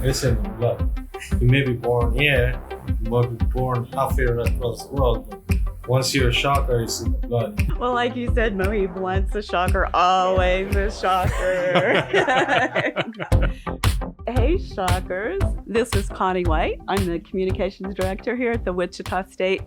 It's in the blood. You may be born here, you might be born halfway across the world, but once you're a shocker, it's in the blood. Well, like you said, Mohib, once a shocker, always a shocker. Hey, shockers. This is Connie White. I'm the communications director here at the Wichita State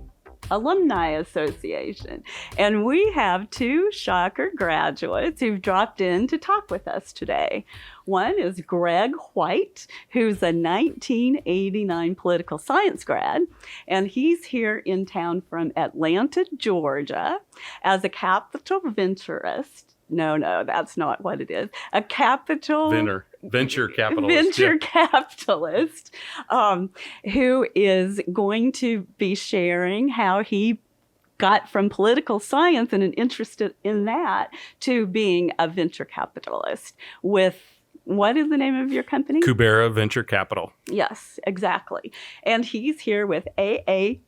Alumni Association. And we have two Shocker graduates who've dropped in to talk with us today. One is Greg White, who's a 1989 political science grad, and he's here in town from Atlanta, Georgia, as a capital venturist. No, that's not what it is. A capital venture capitalist. Venture capitalist who is going to be sharing how he got from political science and an interest in that to being a venture capitalist with, what is the name of your company? Kubera Venture Capital. Yes, exactly. And he's here with A.A.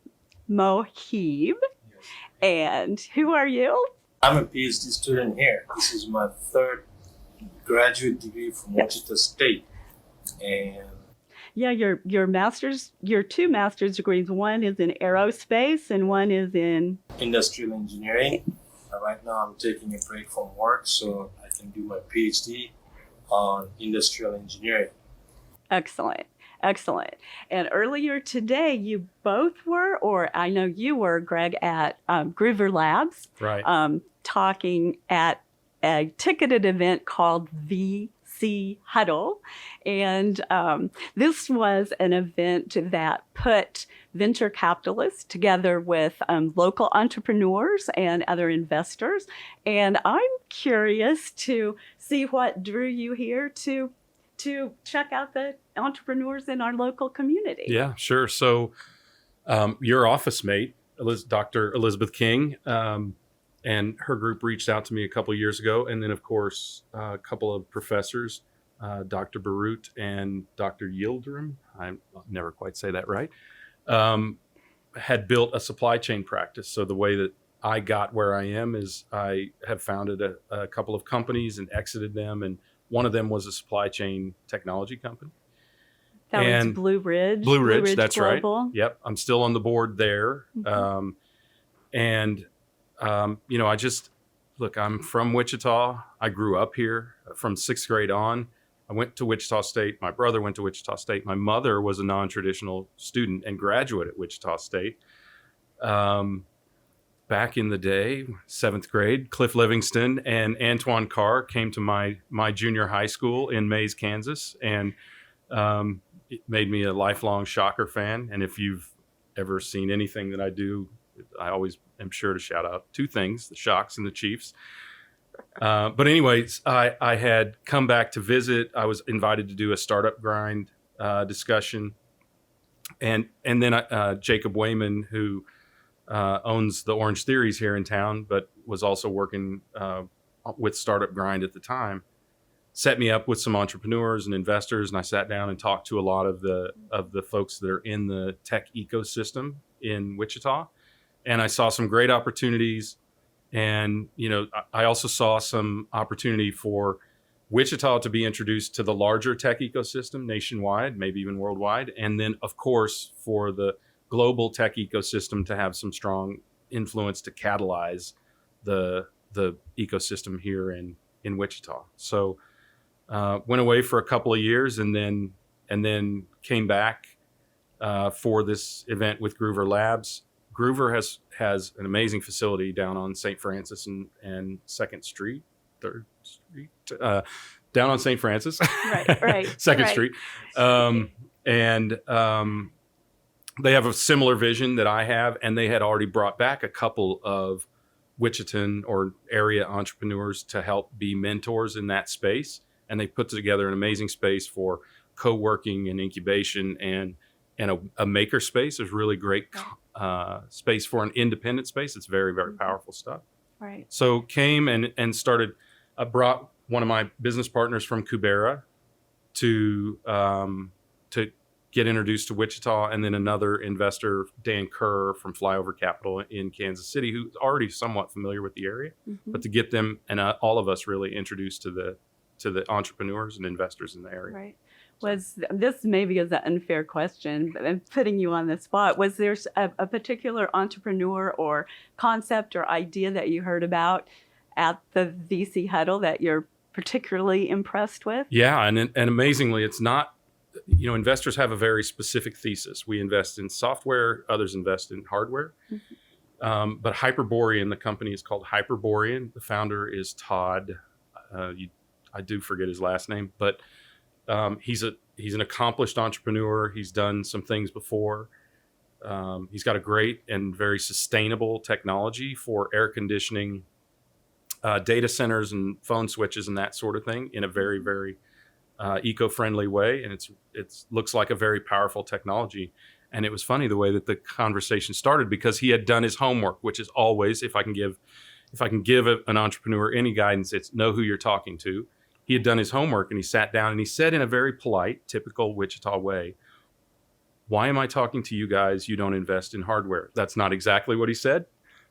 Mohib. Yes. And who are you? I'm a PhD student here. This is my third graduate degree from Wichita State. And yeah, your two master's degrees, one is in aerospace and one is in industrial engineering. Right now I'm taking a break from work so I can do my PhD on industrial engineering. Excellent. And earlier today, you both were, or I know you were, Greg, at Groover Labs. Right. Talking at a ticketed event called VC Huddle. And this was an event that put venture capitalists together with local entrepreneurs and other investors. And I'm curious to see what drew you here to check out the entrepreneurs in our local community. Yeah, sure. So your office mate, Dr. Elizabeth King, and her group reached out to me a couple of years ago. And then, of course, a couple of professors, Dr. Barut and Dr. Yildirim, I never quite say that right, had built a supply chain practice. So the way that I got where I am is I have founded a couple of companies and exited them. And one of them was a supply chain technology company. That was Blue Ridge. Blue Ridge, that's Global. right. Yep, I'm still on the board there. Mm-hmm. I'm from Wichita. I grew up here from 6th grade on. I went to Wichita State. My brother went to Wichita State. My mother was a non-traditional student and graduate at Wichita State. Back in the day, 7th grade, Cliff Livingston and Antoine Carr came to my junior high school in Mays, Kansas, and it made me a lifelong Shocker fan. And if you've ever seen anything that I do, I always am sure to shout out two things: the Shocks and the Chiefs. But anyways, I had come back to visit. I was invited to do a startup grind discussion, and then Jacob Wayman, who owns the Orange Theories here in town, but was also working with Startup Grind at the time, set me up with some entrepreneurs and investors, and I sat down and talked to a lot of the folks that are in the tech ecosystem in Wichita, and I saw some great opportunities. And I also saw some opportunity for Wichita to be introduced to the larger tech ecosystem nationwide, maybe even worldwide, and then of course for the global tech ecosystem to have some strong influence to catalyze the ecosystem here in Wichita. So went away for a couple of years and then came back for this event with Groover Labs. Groover has an amazing facility down on St. Francis and 3rd Street, down on St. Francis, right, 2nd Street, and they have a similar vision that I have, and they had already brought back a couple of Wichitan or area entrepreneurs to help be mentors in that space, and they put together an amazing space for co-working and incubation and a maker space. There's really great space for an independent space. It's very, very powerful stuff. Right. So came and started. I brought one of my business partners from Kubera to get introduced to Wichita, and then another investor, Dan Kerr from Flyover Capital in Kansas City, who's already somewhat familiar with the area, but to get them and all of us really introduced to the entrepreneurs and investors in the area. Right. Was this maybe is an unfair question, but I'm putting you on the spot. Was there a particular entrepreneur or concept or idea that you heard about at the VC huddle that you're particularly impressed with? Yeah, and amazingly, it's not. Investors have a very specific thesis. We invest in software, others invest in hardware. Mm-hmm. But Hyperborean, the company is called Hyperborean. The founder is Todd. I do forget his last name, but he's an accomplished entrepreneur. He's done some things before. He's got a great and very sustainable technology for air conditioning, data centers and phone switches and that sort of thing in a very, very eco-friendly way. And it looks like a very powerful technology. And it was funny the way that the conversation started, because he had done his homework, which is always, if I can give an entrepreneur any guidance, it's know who you're talking to. He had done his homework, and he sat down and he said in a very polite, typical Wichita way, "Why am I talking to you guys? You don't invest in hardware." That's not exactly what he said,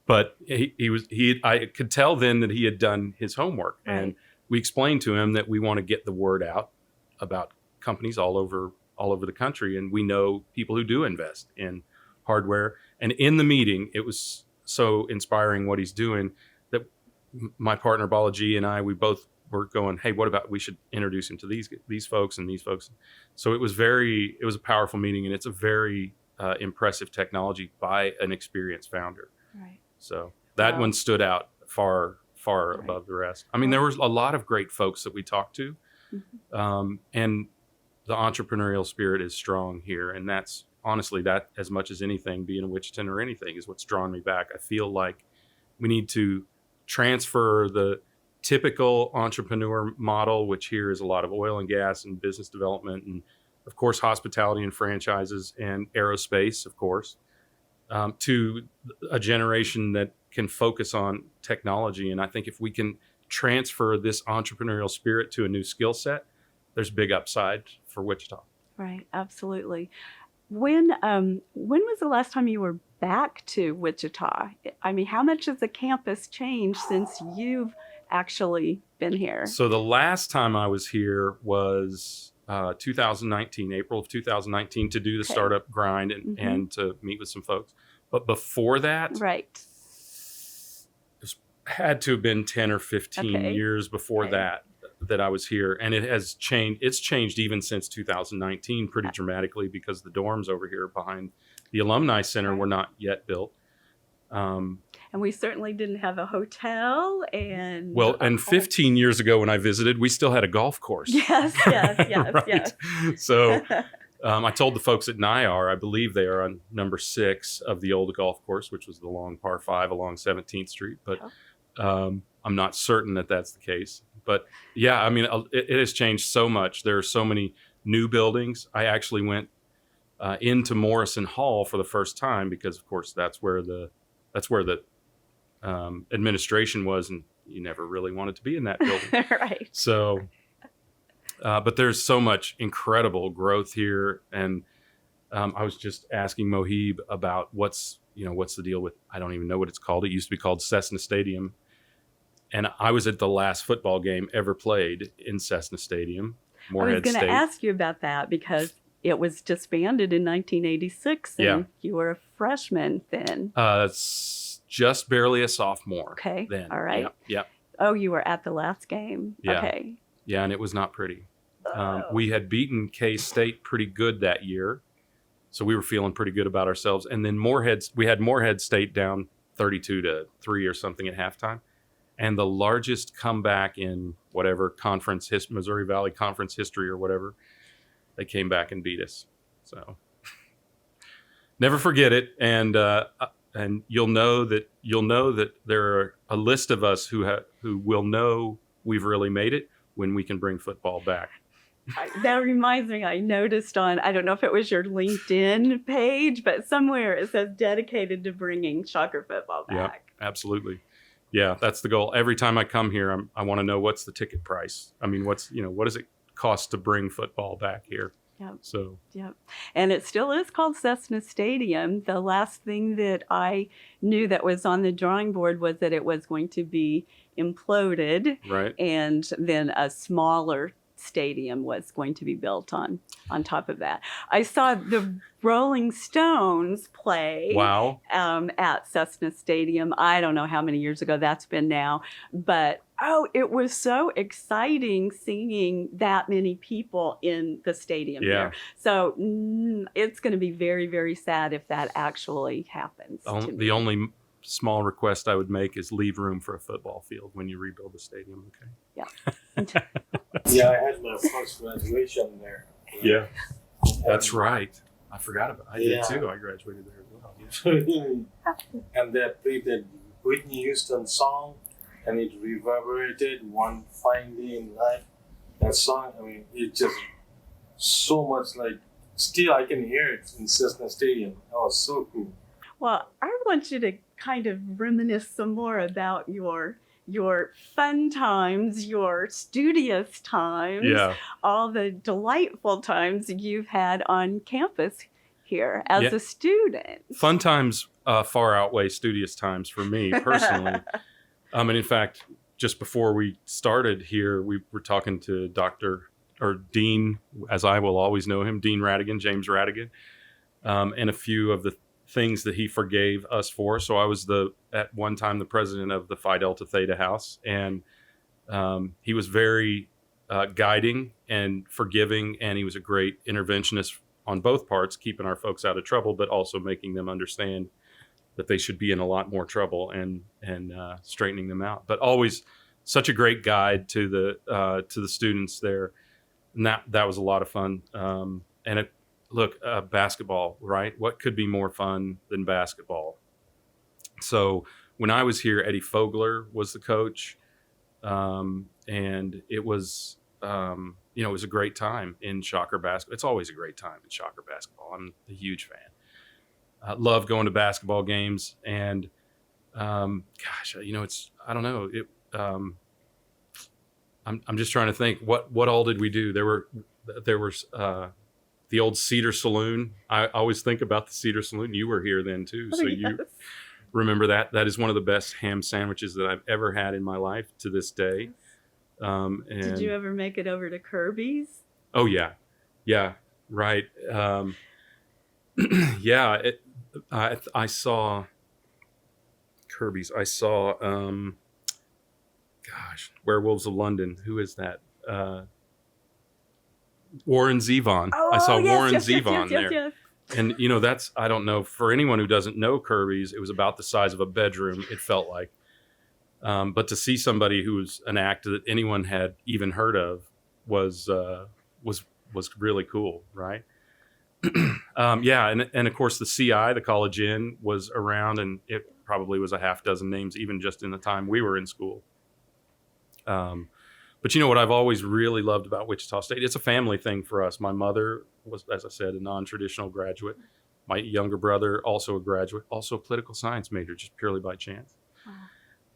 but I could tell then that he had done his homework. Right. And we explained to him that we want to get the word out about companies all over the country, and we know people who do invest in hardware. And in the meeting, it was so inspiring what he's doing that my partner Balaji and I, we both were going, "Hey, what about we should introduce him to these folks and these folks." So it was a powerful meeting, and it's a very impressive technology by an experienced founder. Right. So that one stood out far right. above the rest. I mean, there was a lot of great folks that we talked to, mm-hmm. And the entrepreneurial spirit is strong here, and that's honestly, that as much as anything, being a Wichitan or anything, is what's drawn me back. I feel like we need to transfer the typical entrepreneur model, which here is a lot of oil and gas and business development, and of course hospitality and franchises and aerospace, of course, to a generation that can focus on technology. And I think if we can transfer this entrepreneurial spirit to a new skill set, there's big upside for Wichita. Right, absolutely. When was the last time you were back to Wichita? I mean, how much has the campus changed since you've actually been here? So the last time I was here was 2019, April of 2019, to do the startup grind and, mm-hmm. and to meet with some folks. But before that, right, it had to have been 10 or 15 years before that I was here. And it has changed. It's changed even since 2019 pretty dramatically, because the dorms over here behind the Alumni Center were not yet built. And we certainly didn't have a hotel. And 15 years ago when I visited, we still had a golf course. Yes. Right? Yes. So I told the folks at NIAR, I believe they are on number 6 of the old golf course, which was the long par 5 along 17th Street. But I'm not certain that that's the case. But yeah, I mean, it has changed so much. There are so many new buildings. I actually went into Morrison Hall for the first time, because of course that's where the administration was, and you never really wanted to be in that building. Right. So, but there's so much incredible growth here. And I was just asking Mohib about what's the deal with, I don't even know what it's called. It used to be called Cessna Stadium. And I was at the last football game ever played in Cessna Stadium, Morehead State. I was going to ask you about that, because it was disbanded in 1986, and you were a freshman then. Just barely a sophomore. Okay. Then. All right. Yep. Oh, you were at the last game. Yeah. Okay. Yeah, and it was not pretty. We had beaten K-State pretty good that year, so we were feeling pretty good about ourselves. And then we had Morehead State down 32-3 or something at halftime. And the largest comeback in whatever conference, Missouri Valley Conference history or whatever, they came back and beat us. So never forget it. And you'll know that there are a list of us who will know we've really made it when we can bring football back. That reminds me, I noticed I don't know if it was your LinkedIn page, but somewhere it says dedicated to bringing Shocker football back. Yeah, absolutely. Yeah, that's the goal. Every time I come here, I want to know what's the ticket price. I mean, what does it cost to bring football back here? Yep. So. Yep. And it still is called Cessna Stadium. The last thing that I knew that was on the drawing board was that it was going to be imploded. Right. And then a smaller stadium was going to be built on top of that. I saw the Rolling Stones play Wow. at Cessna Stadium. I don't know how many years ago that's been now, but it was so exciting seeing that many people in the stadium Yeah. here. So it's going to be very, very sad if that actually happens. The only small request I would make is leave room for a football field when you rebuild the stadium. Okay. Yeah. Yeah, I had my first graduation there. Yeah. That's right. I forgot about it. I Yeah. did too. I graduated there as well. Yeah. And they played the Whitney Houston song, and it reverberated one fine day in life. That song, I mean, it just so much like, still I can hear it in Cessna Stadium. That was so cool. Well, I want you to kind of reminisce some more about your fun times, your studious times, Yeah. all the delightful times you've had on campus here as a student. Fun times far outweigh studious times for me personally. And in fact, just before we started here, we were talking to Dean, as I will always know him, Dean Radigan, James Radigan, and a few of the things that he forgave us for. So I was at one time the president of the Phi Delta Theta House, and he was very guiding and forgiving, and he was a great interventionist on both parts, keeping our folks out of trouble, but also making them understand that they should be in a lot more trouble and straightening them out. But always such a great guide to the students there, and that was a lot of fun. Look, basketball, right? What could be more fun than basketball? So when I was here, Eddie Fogler was the coach, and it was it was a great time in Shocker basketball. It's always a great time in Shocker basketball. I'm a huge fan. I love going to basketball games, and it's I don't know. I'm just trying to think what all did we do? There were the old Cedar Saloon. I always think about the Cedar Saloon. You were here then too, so you remember that. That is one of the best ham sandwiches that I've ever had in my life to this day. And did you ever make it over to Kirby's? Oh yeah, right. I saw Kirby's. I saw Werewolves of London. Who is that? Warren Zevon. I saw Warren Zevon there. Yes. And that's, I don't know, for anyone who doesn't know Kirby's, it was about the size of a bedroom, it felt like. But to see somebody who was an act that anyone had even heard of was really cool, right? And of course the CI, the College Inn, was around, and it probably was a half dozen names even just in the time we were in school. But what I've always really loved about Wichita State, it's a family thing for us. My mother was, as I said, a non-traditional graduate. My younger brother, also a graduate, also a political science major, just purely by chance.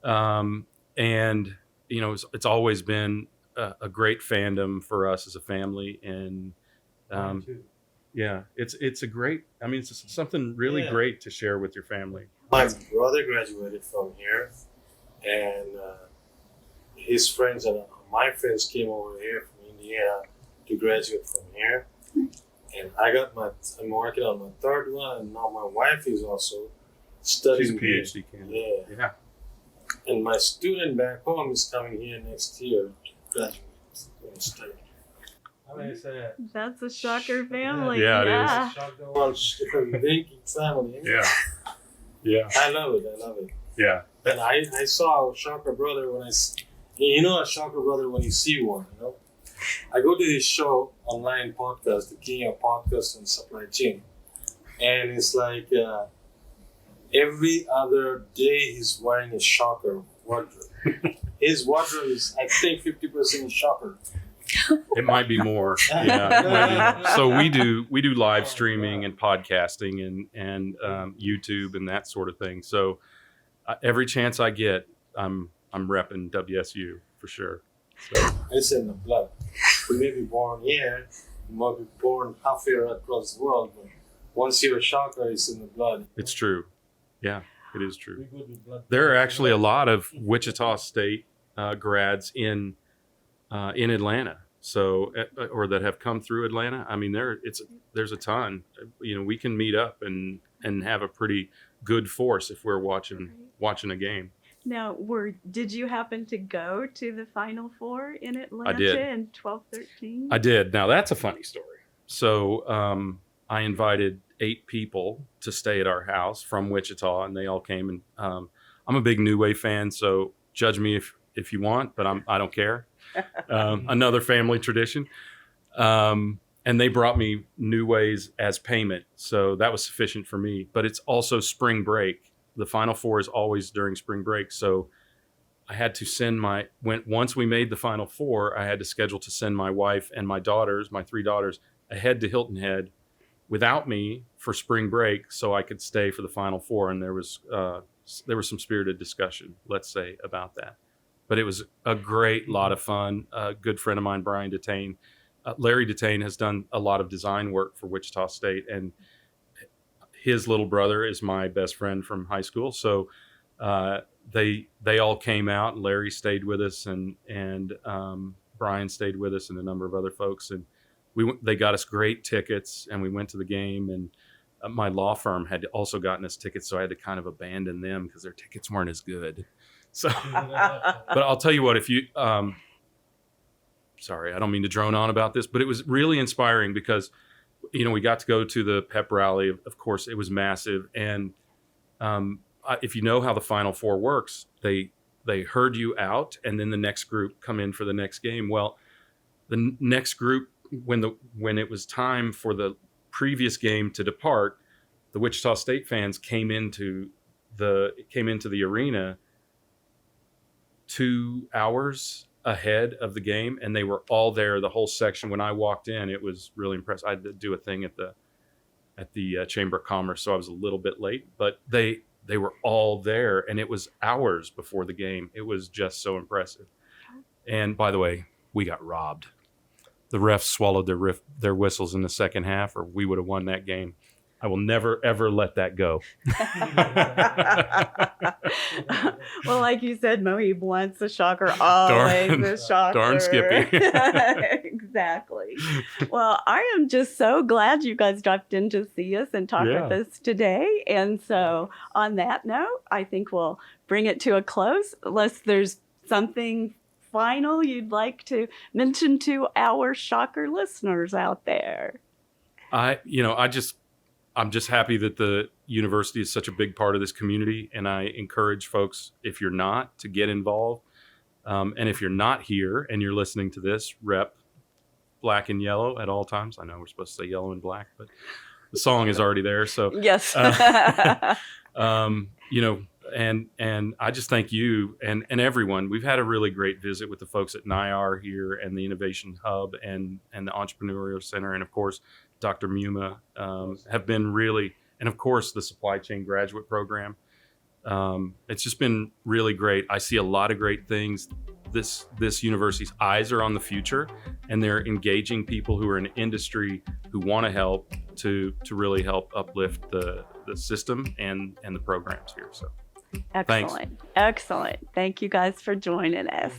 Wow. It's always been a great fandom for us as a family. And it's a great, it's something really great to share with your family. My brother graduated from here, and his friends and my friends came over here from Indiana to graduate from here. And I'm working on my third one, and now my wife is also studying. She's a PhD candidate. Yeah. And my student back home is coming here next year to graduate and study. That's a Shocker family. Yeah, it is. Shocker banking family. Yeah. I love it. Yeah. And I saw a Shocker brother when a Shocker brother when you see one, I go to his show, online podcast, the King of Podcasts and Supply Chain. And it's like every other day he's wearing a Shocker wardrobe. His wardrobe is, I think, 50% Shocker. It might be more. Yeah. So we do live streaming and podcasting and YouTube and that sort of thing. So every chance I get, I'm repping WSU for sure. So. It's in the blood. We may be born here, we might be born halfway across the world, but once you're a Shocker, it's in the blood. It's true. Yeah, it is true. There are actually a lot of Wichita State grads in Atlanta. So, or that have come through Atlanta. I mean, there's a ton. We can meet up and have a pretty good force if we're watching a game. Now, did you happen to go to the Final Four in Atlanta I did. in 12-13? I did. Now that's a funny story. So I invited 8 people to stay at our house from Wichita, and they all came. And I'm a big New Wave fan, so judge me if you want, but I don't care. Another family tradition. And they brought me New Ways as payment, so that was sufficient for me. But it's also spring break. The Final Four is always during spring break, so I had to send once we made the Final Four, I had to schedule to send my wife and my 3 daughters, ahead to Hilton Head without me for spring break, so I could stay for the Final Four. And there was some spirited discussion, let's say, about that. But it was a great lot of fun. A good friend of mine, Brian Detain, Larry Detain, has done a lot of design work for Wichita State, and his little brother is my best friend from high school. So they all came out, and Larry stayed with us, and Brian stayed with us, and a number of other folks. And they got us great tickets, and we went to the game. And my law firm had also gotten us tickets, so I had to kind of abandon them because their tickets weren't as good. So, but I'll tell you what, if you, sorry, I don't mean to drone on about this, but it was really inspiring because, we got to go to the pep rally. Of course, it was massive. And if you know how the Final Four works, they herd you out, and then the next group come in for the next game. Well, the next group, when it was time for the previous game to depart, the Wichita State fans came into the arena 2 hours ahead of the game, and they were all there, the whole section. When I walked in, it was really impressive. I had to do a thing at the Chamber of Commerce, so I was a little bit late, but they were all there, and it was hours before the game. It was just so impressive. And by the way, we got robbed. The refs swallowed their whistles in the second half, or we would have won that game. I will never, ever let that go. Well, like you said, Mohib, once a shocker, always a shocker. Darn Skippy. Exactly. Well, I am just so glad you guys dropped in to see us and talk with us today. And so on that note, I think we'll bring it to a close, unless there's something final you'd like to mention to our shocker listeners out there. I'm just happy that the university is such a big part of this community, and I encourage folks, if you're not, to get involved. And if you're not here and you're listening to this, rep black and yellow at all times. I know we're supposed to say yellow and black, but the song is already there. So yes, and I just thank you and everyone. We've had a really great visit with the folks at NIAR here, and the Innovation Hub, and the Entrepreneurial Center, and of course Dr. Muma have been really, and of course the Supply Chain Graduate Program. It's just been really great. I see a lot of great things. This university's eyes are on the future, and they're engaging people who are in industry who want to help to really help uplift the system and the programs here. So excellent. Thanks. Excellent. Thank you guys for joining us.